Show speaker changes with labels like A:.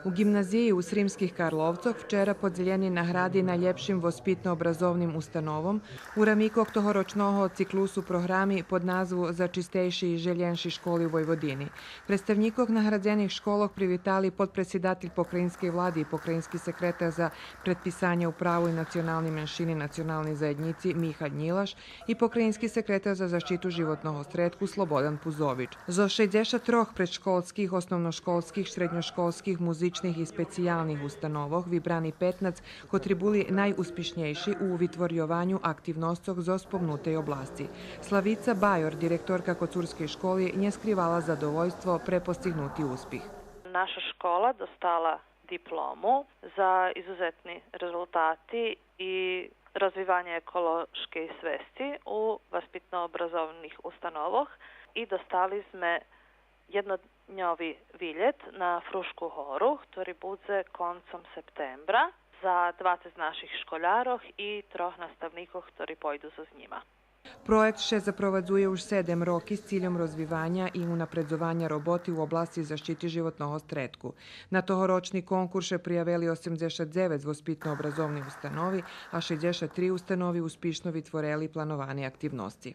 A: U gimnaziji u Srimskih Karlovcoh včera podzieleni nahrady najlepším vospitno-obrazovným ustanovom u ramikok tohoročnoho ciklusu programi pod nazvu Za čistejši i željenši školi u Vojvodini. Predstavnikov nahradzenih školok privitali podpredsjedatelj pokrajinske vlade i pokrajinski sekretar za predpisanje u pravu i nacionalni menšini nacionalni zajednici Miha Njilaš i pokrajinski sekretar za zaštitu životnog sredku Slobodan Puzović. Zo 63 predškolskih, osnovnoškolskih, srednjoškolskih, muzičnih i specijalnih ustanovoh vybraný 15, kotri buli najuspišnejši u vytvorjovanju aktivnostog zo spomnutej oblasti. Slavica Bajor, direktorka Kocurske školi, nje skrivala zadovoljstvo pre postignuti uspih.
B: Naša škola dostala diplomu za izuzetni rezultati i razvivanje ekološke svesti u vaspitno-obrazovnih ustanovoh i dostali sme jednodnjovi viljet na Frušku horu, ktorý bude koncom septembra za 20 naših školjaroh i 3 nastavnikov, ktorí pojdu za njima.
A: Projekt še zaprovadzuje už 7 roki s ciljom rozvivanja i unapredzovanja roboti u oblasti zaštiti životnog stretku. Na tohoročni konkurs še prijavili 89 vospitno-obrazovnih ustanovi, a 63 ustanovi uspišno vytvorili planovane aktivnosti.